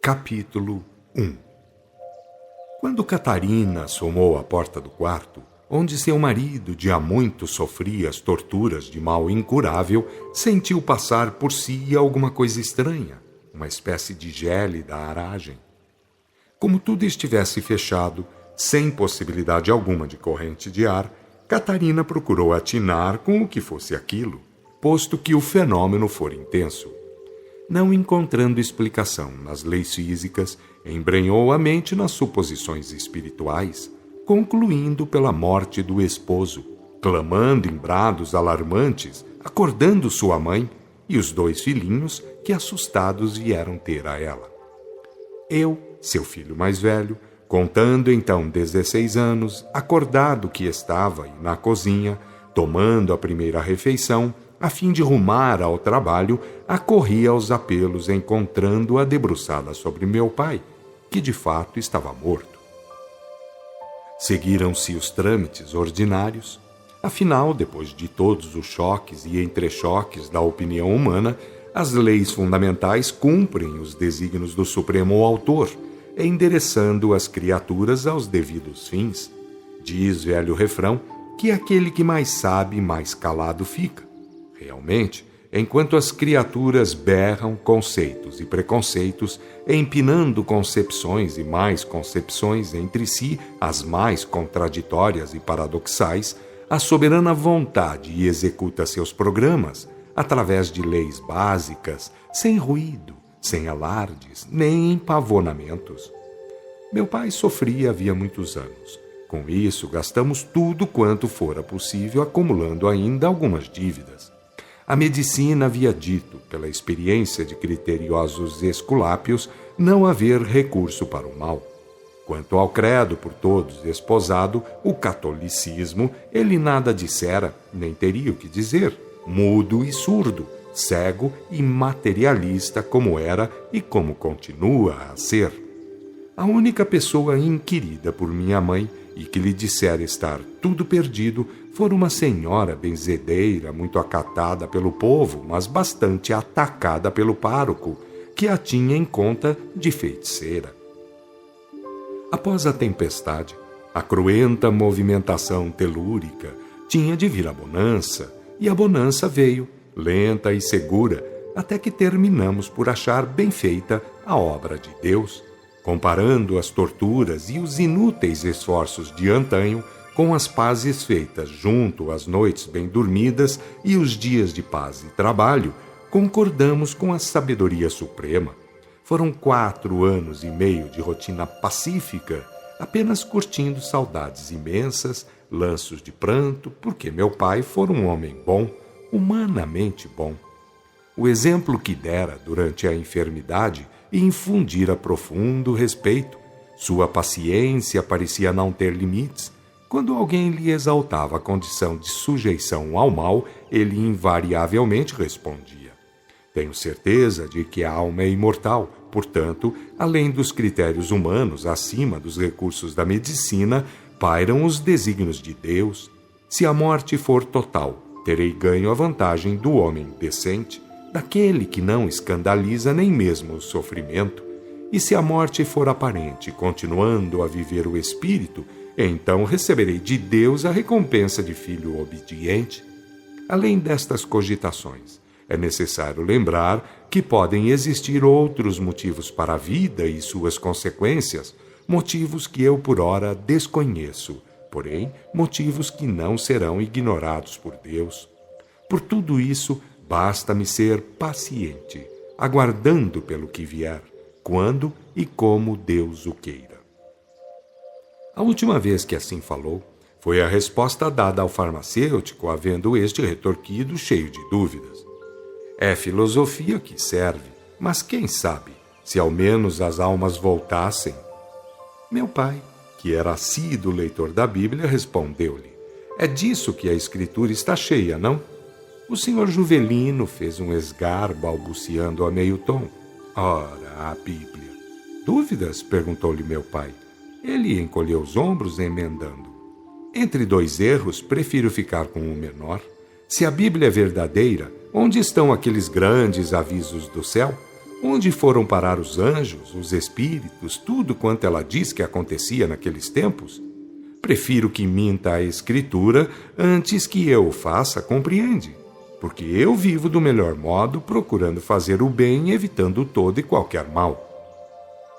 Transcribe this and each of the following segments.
Capítulo 1. Quando Catarina assomou à porta do quarto, onde seu marido de há muito sofria as torturas de mal incurável, sentiu passar por si alguma coisa estranha, uma espécie de gélida aragem. Como tudo estivesse fechado, sem possibilidade alguma de corrente de ar, Catarina procurou atinar com o que fosse aquilo, posto que o fenômeno fora intenso. Não encontrando explicação nas leis físicas, embrenhou a mente nas suposições espirituais, concluindo pela morte do esposo, clamando em brados alarmantes, acordando sua mãe e os 2 filhinhos que assustados vieram ter a ela. Eu, seu filho mais velho, contando então 16 anos, acordado que estava e na cozinha, tomando a primeira refeição, a fim de rumar ao trabalho, acorri aos apelos, encontrando-a debruçada sobre meu pai, que de fato estava morto. Seguiram-se os trâmites ordinários. Afinal, depois de todos os choques e entrechoques da opinião humana, as leis fundamentais cumprem os desígnios do Supremo Autor, endereçando as criaturas aos devidos fins. Diz velho refrão que aquele que mais sabe, mais calado fica. Realmente, enquanto as criaturas berram conceitos e preconceitos, empinando concepções e mais concepções entre si, as mais contraditórias e paradoxais, a soberana vontade executa seus programas através de leis básicas, sem ruído, sem alardes, nem empavonamentos. Meu pai sofria havia muitos anos. Com isso, gastamos tudo quanto fora possível, acumulando ainda algumas dívidas. A medicina havia dito, pela experiência de criteriosos esculápios, não haver recurso para o mal. Quanto ao credo por todos esposado, o catolicismo, ele nada dissera, nem teria o que dizer, mudo e surdo, cego e materialista como era e como continua a ser. A única pessoa inquirida por minha mãe e que lhe dissera estar tudo perdido fora uma senhora benzedeira, muito acatada pelo povo, mas bastante atacada pelo pároco, que a tinha em conta de feiticeira. Após a tempestade, a cruenta movimentação telúrica tinha de vir a bonança, e a bonança veio, lenta e segura, até que terminamos por achar bem feita a obra de Deus, comparando as torturas e os inúteis esforços de antanho com as pazes feitas junto às noites bem dormidas e os dias de paz e trabalho, concordamos com a sabedoria suprema. Foram 4 anos e meio de rotina pacífica, apenas curtindo saudades imensas, lanços de pranto, porque meu pai fora um homem bom, humanamente bom. O exemplo que dera durante a enfermidade infundira profundo respeito. Sua paciência parecia não ter limites. Quando alguém lhe exaltava a condição de sujeição ao mal, ele invariavelmente respondia: tenho certeza de que a alma é imortal, portanto, além dos critérios humanos, acima dos recursos da medicina, pairam os desígnios de Deus. Se a morte for total, terei ganho a vantagem do homem decente, daquele que não escandaliza nem mesmo o sofrimento. E se a morte for aparente, continuando a viver o espírito, então receberei de Deus a recompensa de filho obediente. Além destas cogitações, é necessário lembrar que podem existir outros motivos para a vida e suas consequências, motivos que eu por ora desconheço, porém motivos que não serão ignorados por Deus. Por tudo isso, basta-me ser paciente, aguardando pelo que vier, quando e como Deus o queira. A última vez que assim falou, foi a resposta dada ao farmacêutico, havendo este retorquido cheio de dúvidas. É filosofia que serve, mas quem sabe, se ao menos as almas voltassem? Meu pai, que era assíduo leitor da Bíblia, respondeu-lhe: é disso que a Escritura está cheia, não? O senhor Juvelino fez um esgar, balbuciando a meio tom. Ora, a Bíblia. Dúvidas? Perguntou-lhe meu pai. Ele encolheu os ombros, emendando: entre 2 erros, prefiro ficar com o menor. Se a Bíblia é verdadeira, onde estão aqueles grandes avisos do céu? Onde foram parar os anjos, os espíritos, tudo quanto ela diz que acontecia naqueles tempos? Prefiro que minta a Escritura antes que eu o faça, compreende? Porque eu vivo do melhor modo, procurando fazer o bem, evitando todo e qualquer mal.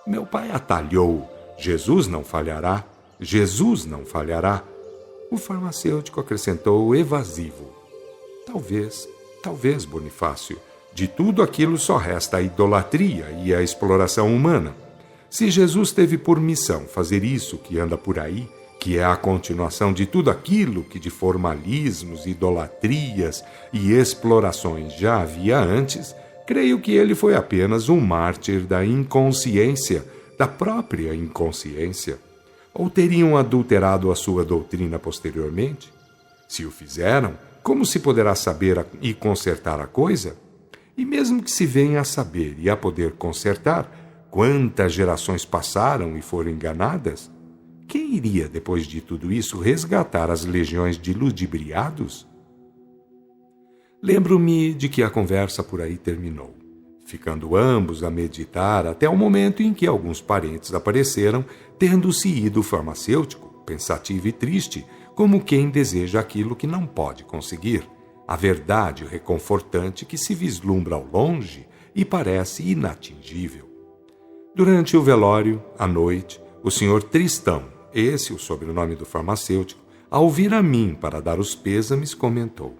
Meu pai atalhou: Jesus não falhará, Jesus não falhará. O farmacêutico acrescentou evasivo: Talvez, Bonifácio, de tudo aquilo só resta a idolatria e a exploração humana. Se Jesus teve por missão fazer isso que anda por aí, que é a continuação de tudo aquilo que de formalismos, idolatrias e explorações já havia antes, creio que ele foi apenas um mártir da inconsciência, da própria inconsciência. Ou teriam adulterado a sua doutrina posteriormente? Se o fizeram, como se poderá saber e consertar a coisa? E mesmo que se venha a saber e a poder consertar, quantas gerações passaram e foram enganadas? Quem iria, depois de tudo isso, resgatar as legiões de ludibriados? Lembro-me de que a conversa por aí terminou, ficando ambos a meditar até o momento em que alguns parentes apareceram, tendo-se ido o farmacêutico, pensativo e triste, como quem deseja aquilo que não pode conseguir, a verdade reconfortante que se vislumbra ao longe e parece inatingível. Durante o velório, à noite, o Sr. Tristão, esse o sobrenome do farmacêutico, ao vir a mim para dar os pêsames, comentou: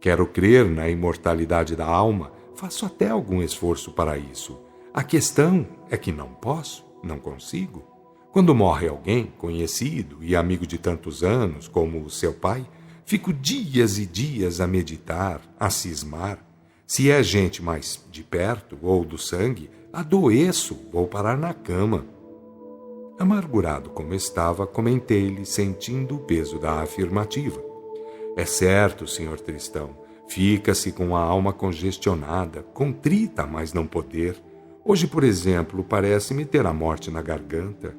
quero crer na imortalidade da alma, faço até algum esforço para isso. A questão é que não posso, não consigo. Quando morre alguém conhecido e amigo de tantos anos, como o seu pai, fico dias e dias a meditar, a cismar. Se é gente mais de perto ou do sangue, adoeço, vou parar na cama. Amargurado como estava, comentei-lhe, sentindo o peso da afirmativa: é certo, Sr. Tristão, fica-se com a alma congestionada, contrita a mais não poder. Hoje, por exemplo, parece-me ter a morte na garganta.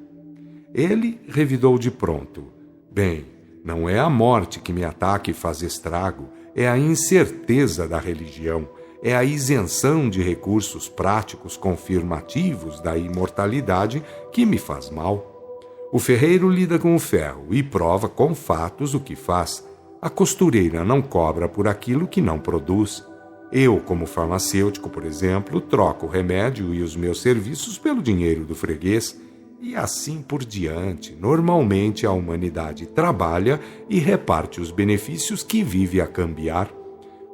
Ele revidou de pronto: bem, não é a morte que me ataca e faz estrago, é a incerteza da religião, é a isenção de recursos práticos confirmativos da imortalidade que me faz mal. O ferreiro lida com o ferro e prova com fatos o que faz. A costureira não cobra por aquilo que não produz. Eu, como farmacêutico, por exemplo, troco o remédio e os meus serviços pelo dinheiro do freguês. E assim por diante. Normalmente a humanidade trabalha e reparte os benefícios que vive a cambiar.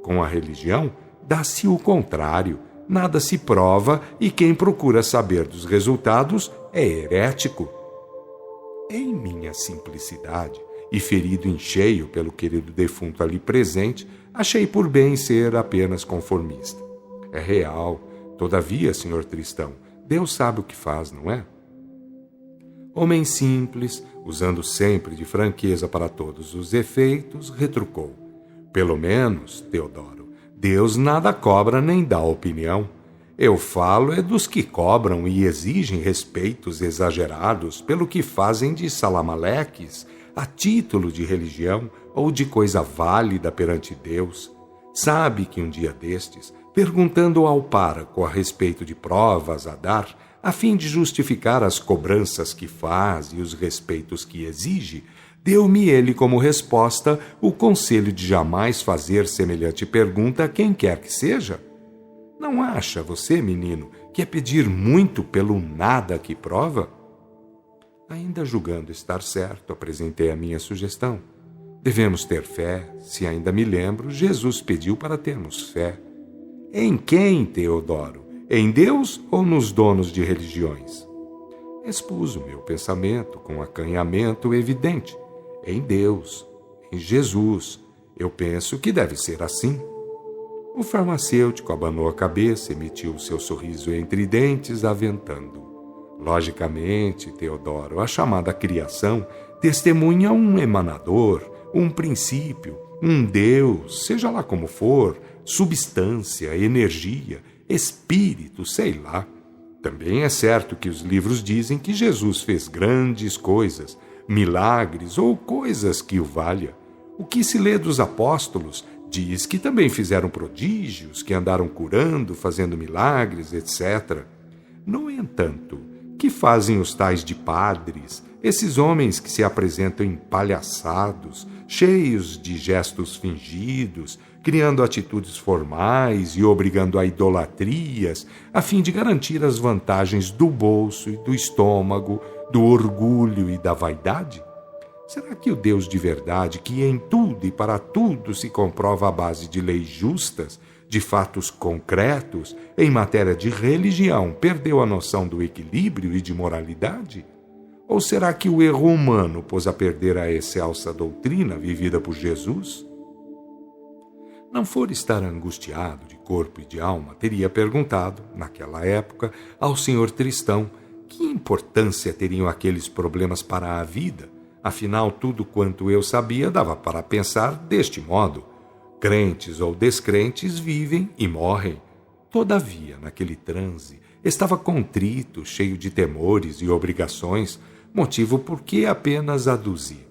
Com a religião, dá-se o contrário. Nada se prova e quem procura saber dos resultados é herético. Em minha simplicidade, e ferido em cheio pelo querido defunto ali presente, achei por bem ser apenas conformista. É real. Todavia, Sr. Tristão, Deus sabe o que faz, não é? Homem simples, usando sempre de franqueza para todos os efeitos, retrucou: pelo menos, Teodoro, Deus nada cobra nem dá opinião. Eu falo é dos que cobram e exigem respeitos exagerados pelo que fazem de salamaleques a título de religião ou de coisa válida perante Deus. Sabe que um dia destes, perguntando ao pároco a respeito de provas a dar, a fim de justificar as cobranças que faz e os respeitos que exige, deu-me ele como resposta o conselho de jamais fazer semelhante pergunta a quem quer que seja. Não acha você, menino, que é pedir muito pelo nada que prova? Ainda julgando estar certo, apresentei a minha sugestão. Devemos ter fé. Se ainda me lembro, Jesus pediu para termos fé. Em quem, Teodoro? Em Deus ou nos donos de religiões? Expus o meu pensamento com acanhamento evidente. Em Deus, em Jesus. Eu penso que deve ser assim. O farmacêutico abanou a cabeça, emitiu seu sorriso entre dentes, aventando. Logicamente, Teodoro, a chamada criação testemunha um emanador, um princípio, um Deus, seja lá como for, substância, energia, espírito, sei lá. Também é certo que os livros dizem que Jesus fez grandes coisas, milagres ou coisas que o valha. O que se lê dos apóstolos Diz que também fizeram prodígios, que andaram curando, fazendo milagres, etc. No entanto, que fazem os tais de padres, esses homens que se apresentam empalhaçados, cheios de gestos fingidos, criando atitudes formais e obrigando a idolatrias, a fim de garantir as vantagens do bolso e do estômago, do orgulho e da vaidade? Será que o Deus de verdade, que em tudo e para tudo se comprova à base de leis justas, de fatos concretos, em matéria de religião, perdeu a noção do equilíbrio e de moralidade? Ou será que o erro humano pôs a perder a excelsa doutrina vivida por Jesus? Não for estar angustiado de corpo e de alma, teria perguntado, naquela época, ao Senhor Tristão que importância teriam aqueles problemas para a vida. Afinal, tudo quanto eu sabia dava para pensar deste modo: crentes ou descrentes vivem e morrem. Todavia, naquele transe, estava contrito, cheio de temores e obrigações, motivo por que apenas aduzi.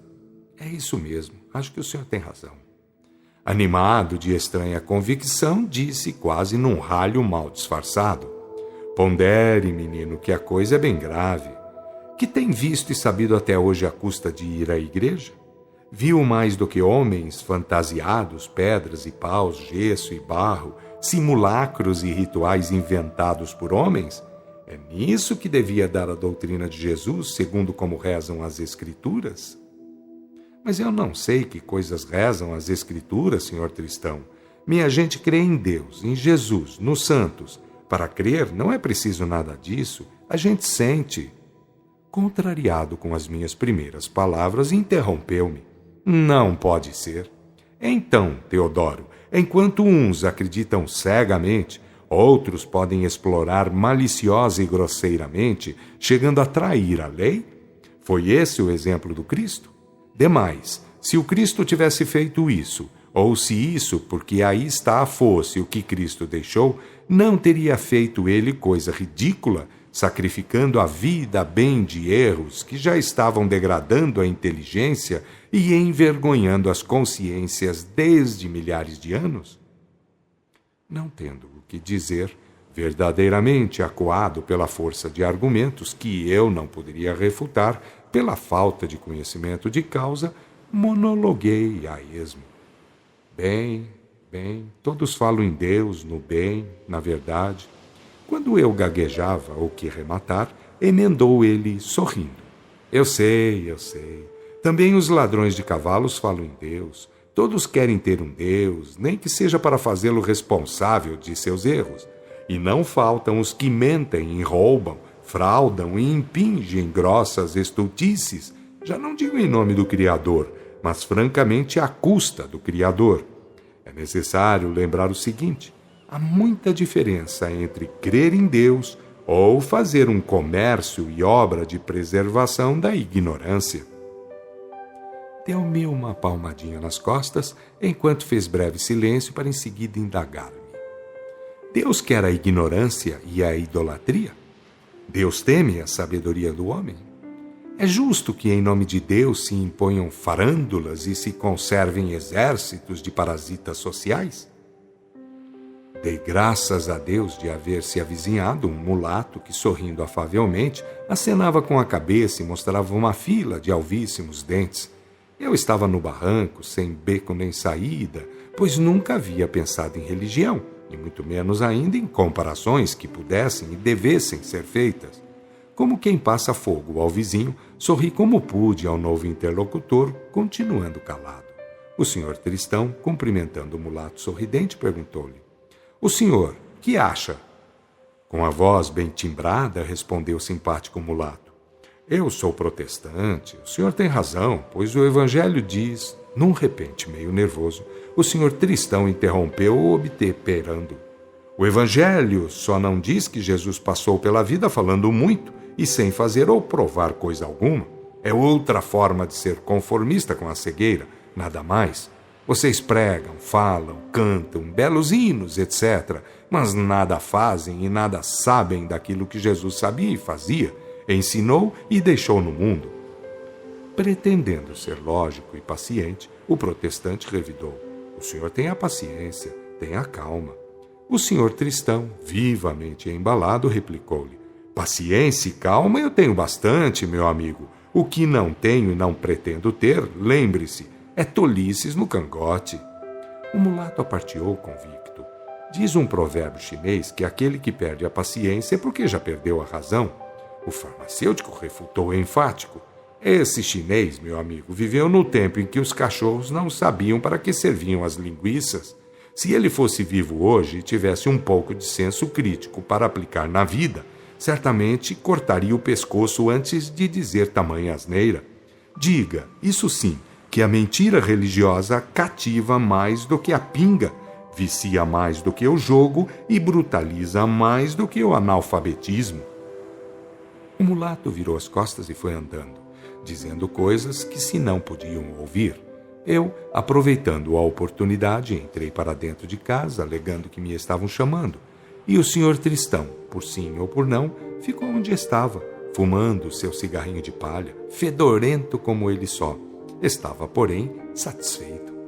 É isso mesmo, acho que o senhor tem razão. Animado de estranha convicção, disse quase num ralho mal disfarçado: pondere, menino, que a coisa é bem grave. Que tem visto e sabido até hoje à custa de ir à igreja? Viu mais do que homens fantasiados, pedras e paus, gesso e barro, simulacros e rituais inventados por homens? É nisso que devia dar a doutrina de Jesus, segundo como rezam as Escrituras? Mas eu não sei que coisas rezam as Escrituras, senhor Tristão. Minha gente crê em Deus, em Jesus, nos santos. Para crer não é preciso nada disso, a gente sente. Contrariado com as minhas primeiras palavras, interrompeu-me. Não pode ser. Então, Teodoro, enquanto uns acreditam cegamente, outros podem explorar maliciosa e grosseiramente, chegando a trair a lei? Foi esse o exemplo do Cristo? Demais, se o Cristo tivesse feito isso, ou se isso, porque aí está, fosse o que Cristo deixou, não teria feito ele coisa ridícula, sacrificando a vida a bem de erros que já estavam degradando a inteligência e envergonhando as consciências desde milhares de anos? Não tendo o que dizer, verdadeiramente acuado pela força de argumentos que eu não poderia refutar pela falta de conhecimento de causa, monologuei a esmo. Bem, todos falam em Deus, no bem, na verdade. Quando eu gaguejava ou que rematar, emendou ele, sorrindo. Eu sei. Também os ladrões de cavalos falam em Deus. Todos querem ter um Deus, nem que seja para fazê-lo responsável de seus erros. E não faltam os que mentem e roubam, fraudam e impingem grossas estultices, já não digo em nome do Criador, mas francamente à custa do Criador. É necessário lembrar o seguinte: há muita diferença entre crer em Deus ou fazer um comércio e obra de preservação da ignorância. Deu-me uma palmadinha nas costas, enquanto fez breve silêncio para em seguida indagar-me. Deus quer a ignorância e a idolatria? Deus teme a sabedoria do homem? É justo que em nome de Deus se imponham farândulas e se conservem exércitos de parasitas sociais? Dei graças a Deus de haver se avizinhado um mulato que, sorrindo afavelmente, acenava com a cabeça e mostrava uma fila de alvíssimos dentes. Eu estava no barranco, sem beco nem saída, pois nunca havia pensado em religião, e muito menos ainda em comparações que pudessem e devessem ser feitas. Como quem passa fogo ao vizinho, sorri como pude ao novo interlocutor, continuando calado. O senhor Tristão, cumprimentando o mulato sorridente, perguntou-lhe: o senhor, que acha? Com a voz bem timbrada, respondeu o simpático mulato: eu sou protestante, o senhor tem razão, pois o Evangelho diz... Num repente meio nervoso, o senhor Tristão interrompeu-o, obtemperando: o Evangelho só não diz que Jesus passou pela vida falando muito e sem fazer ou provar coisa alguma. É outra forma de ser conformista com a cegueira, nada mais. Vocês pregam, falam, cantam, belos hinos, etc., mas nada fazem e nada sabem daquilo que Jesus sabia e fazia, ensinou e deixou no mundo. Pretendendo ser lógico e paciente, o protestante revidou: O senhor tenha paciência, tenha calma. O senhor Tristão, vivamente embalado, replicou-lhe: paciência e calma eu tenho bastante, meu amigo. O que não tenho e não pretendo ter, lembre-se, é tolices no cangote. O mulato aparteou convicto. Diz um provérbio chinês que aquele que perde a paciência é porque já perdeu a razão. O farmacêutico refutou enfático. Esse chinês, meu amigo, viveu no tempo em que os cachorros não sabiam para que serviam as linguiças. Se ele fosse vivo hoje e tivesse um pouco de senso crítico para aplicar na vida, certamente cortaria o pescoço antes de dizer tamanha asneira. Diga, isso sim, que a mentira religiosa cativa mais do que a pinga, vicia mais do que o jogo e brutaliza mais do que o analfabetismo. O mulato virou as costas e foi andando, dizendo coisas que se não podiam ouvir. Eu, aproveitando a oportunidade, entrei para dentro de casa, alegando que me estavam chamando. E o senhor Tristão, por sim ou por não, ficou onde estava, fumando seu cigarrinho de palha, fedorento como ele só. Estava, porém, satisfeito.